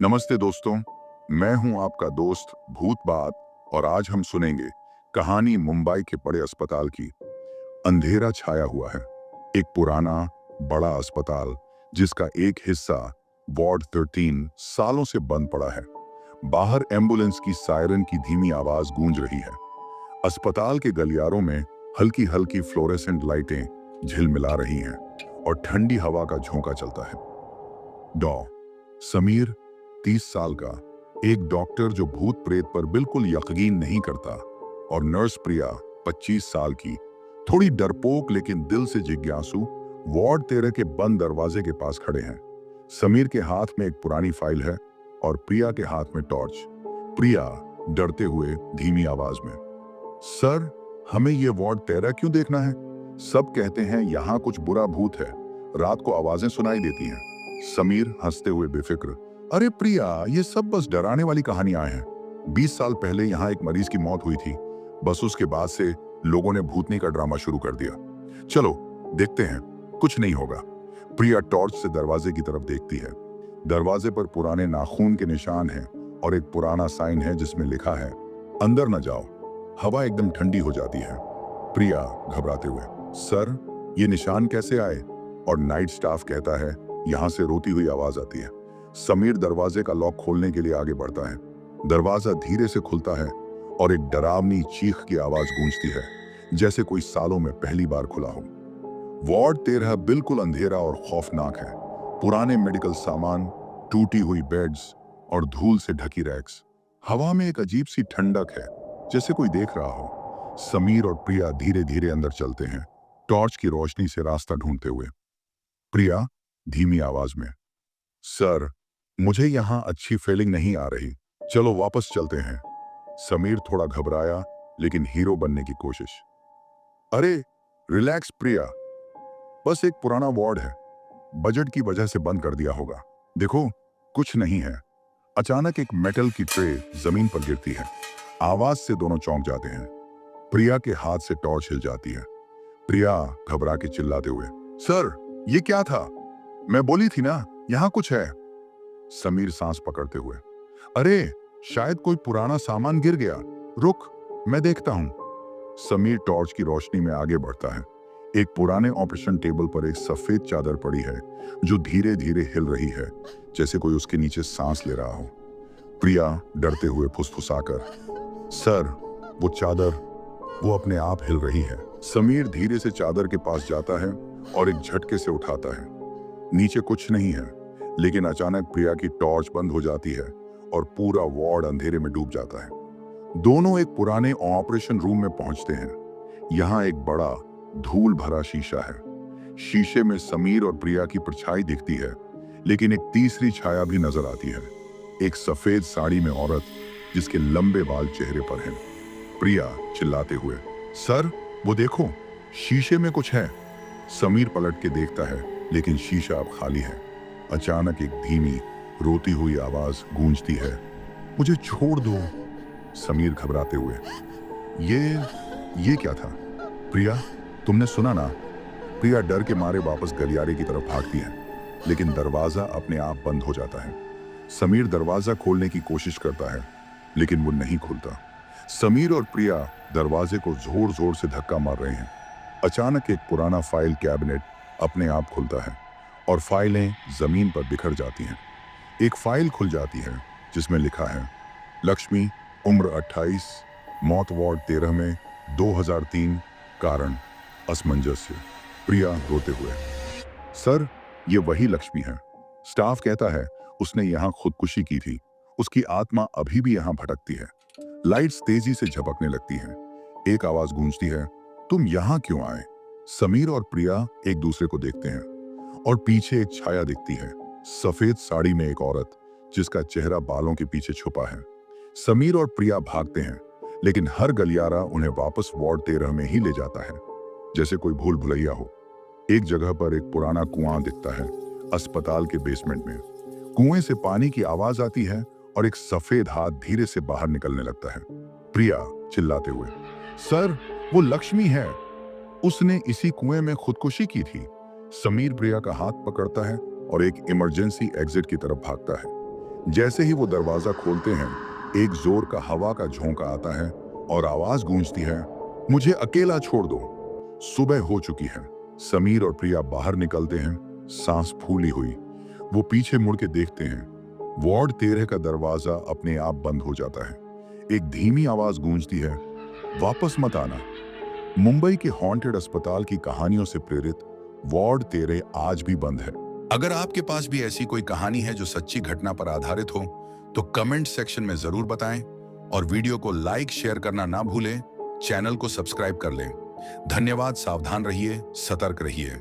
नमस्ते दोस्तों, मैं हूं आपका दोस्त भूत बात। और आज हम सुनेंगे कहानी मुंबई के बड़े अस्पताल की। अंधेरा छाया हुआ है। एक पुराना बड़ा अस्पताल जिसका एक हिस्सा वार्ड 13 सालों से बंद पड़ा है। बाहर एम्बुलेंस की सायरन की धीमी आवाज गूंज रही है। अस्पताल के गलियारों में हल्की हल्की फ्लोरेसेंट लाइटें झिलमिला रही हैं और ठंडी हवा का झोंका चलता है। डॉ समीर, 30 साल का, एक डॉक्टर जो भूत प्रेत पर बिल्कुल यकीन नहीं करता, और नर्स प्रिया, 25 साल की, थोड़ी डरपोक लेकिन दिल से जिज्ञासु, वार्ड 13 के बंद दरवाजे के पास खड़े हैं। समीर के हाथ में एक पुरानी फाइल है और प्रिया के हाथ में टॉर्च। प्रिया डरते हुए धीमी आवाज में, सर, हमें ये वार्ड 13 क्यों देखना है? सब कहते हैं यहाँ कुछ बुरा भूत है, रात को आवाजें सुनाई देती हैं। समीर हंसते हुए बेफिक्र, अरे प्रिया, ये सब बस डराने वाली कहानियां हैं। 20 साल पहले यहाँ एक मरीज की मौत हुई थी, बस उसके बाद से लोगों ने भूतनी का ड्रामा शुरू कर दिया। चलो देखते हैं, कुछ नहीं होगा। प्रिया टॉर्च से दरवाजे की तरफ देखती है। दरवाजे पर पुराने नाखून के निशान हैं और एक पुराना साइन है जिसमें लिखा है, अंदर न जाओ। हवा एकदम ठंडी हो जाती है। प्रिया घबराते हुए, सर, ये निशान कैसे आए? और नाइट स्टाफ कहता है, यहां से रोती हुई आवाज आती है। समीर दरवाजे का लॉक खोलने के लिए आगे बढ़ता है। दरवाजा धीरे से खुलता है और एक डरावनी चीख की आवाज गूंजती है, जैसे कोई सालों में पहली बार खुला हो। वार्ड 13 बिल्कुल अंधेरा और खौफनाक है। पुराने मेडिकल सामान, टूटी हुई बेड्स और धूल से ढकी रैक्स। हवा में एक अजीब सी ठंडक है, जैसे कोई देख रहा हो। समीर और प्रिया धीरे धीरे अंदर चलते हैं, टॉर्च की रोशनी से रास्ता ढूंढते हुए। प्रिया धीमी आवाज में, सर, मुझे यहाँ अच्छी फीलिंग नहीं आ रही, चलो वापस चलते हैं। समीर थोड़ा घबराया लेकिन हीरो बनने की कोशिश, अरे रिलैक्स प्रिया, बस एक पुराना वार्ड है, बजट की वजह से बंद कर दिया होगा, देखो कुछ नहीं है। अचानक एक मेटल की ट्रे जमीन पर गिरती है। आवाज से दोनों चौंक जाते हैं। प्रिया के हाथ से टॉर्च हिल जाती है। प्रिया घबरा के चिल्लाते हुए, सर, ये क्या था? मैं बोली थी ना, यहाँ कुछ है। समीर सांस पकड़ते हुए, अरे शायद कोई पुराना सामान गिर गया, रुक, मैं देखता हूं। समीर टॉर्च की रोशनी में आगे बढ़ता है। एक पुराने ऑपरेशन टेबल पर एक सफेद चादर पड़ी है जो धीरे धीरे हिल रही है, जैसे कोई उसके नीचे सांस ले रहा हो। प्रिया डरते हुए फुसफुसाकर, सर, वो चादर, वो अपने आप हिल रही है। समीर धीरे से चादर के पास जाता है और एक झटके से उठाता है। नीचे कुछ नहीं है, लेकिन अचानक प्रिया की टॉर्च बंद हो जाती है और पूरा वार्ड अंधेरे में डूब जाता है। दोनों एक पुराने ऑपरेशन रूम में पहुंचते हैं। यहाँ एक बड़ा धूल भरा शीशा है। शीशे में समीर और प्रिया की परछाई दिखती है, लेकिन एक तीसरी छाया भी नजर आती है, एक सफेद साड़ी में औरत जिसके लंबे बाल चेहरे पर हैं। प्रिया चिल्लाते हुए, सर, वो देखो, शीशे में कुछ है। समीर पलट के देखता है, लेकिन शीशा अब खाली है। अचानक एक धीमी रोती हुई आवाज गूंजती है, मुझे छोड़ दो। समीर घबराते हुए, ये क्या था? प्रिया, तुमने सुना ना? प्रिया डर के मारे वापस गलियारे की तरफ भागती है, लेकिन दरवाजा अपने आप बंद हो जाता है। समीर दरवाजा खोलने की कोशिश करता है, लेकिन वो नहीं खुलता। समीर और प्रिया दरवाजे को जोर जोर से धक्का मार रहे हैं। अचानक एक पुराना फाइल कैबिनेट अपने आप खुलता है और फाइलें जमीन पर बिखर जाती हैं। एक फाइल खुल जाती है जिसमें लिखा है, लक्ष्मी, उम्र 28, मौत वार्ड 13 में 2003, कारण असमंजस्य। प्रिया रोते हुए, सर, ये वही लक्ष्मी है। स्टाफ कहता है उसने यहाँ खुदकुशी की थी, उसकी आत्मा अभी भी यहाँ भटकती है। लाइट्स तेजी से झपकने लगती हैं। एक आवाज गूंजती है, तुम यहाँ क्यों आए? समीर और प्रिया एक दूसरे को देखते हैं और पीछे एक छाया दिखती है, सफेद साड़ी में एक औरत जिसका चेहरा बालों के पीछे छुपा है। समीर और प्रिया भागते हैं, लेकिन हर गलियारा उन्हें वापस वार्ड 13 में ही ले जाता है, जैसे कोई भूल भुलैया हो। एक जगह पर एक पुराना कुआं दिखता है, अस्पताल के बेसमेंट में। कुएं से पानी की आवाज आती है और एक सफेद हाथ धीरे से बाहर निकलने लगता है। प्रिया चिल्लाते हुए, सर, वो लक्ष्मी है, उसने इसी कुएं में खुदकुशी की थी। समीर प्रिया का हाथ पकड़ता है और एक इमरजेंसी एग्जिट की तरफ भागता है, जैसे ही वो दरवाजा खोलते हैं, एक जोर का हवा का झोंका आता है और आवाज गूंजती है, मुझे अकेला छोड़ दो। सुबह हो चुकी है। समीर और प्रिया बाहर निकलते हैं, सांस फूली हुई। वो पीछे मुड़ के देखते हैं। वार्ड 13 का दरवाजा अपने आप बंद हो जाता है। एक धीमी आवाज गूंजती है, वापस मत आना। मुंबई के हॉन्टेड अस्पताल की कहानियों से प्रेरित वार्ड 13 आज भी बंद है। अगर आपके पास भी ऐसी कोई कहानी है जो सच्ची घटना पर आधारित हो, तो कमेंट सेक्शन में जरूर बताएं और वीडियो को लाइक शेयर करना ना भूलें। चैनल को सब्सक्राइब कर लें। धन्यवाद। सावधान रहिए, सतर्क रहिए।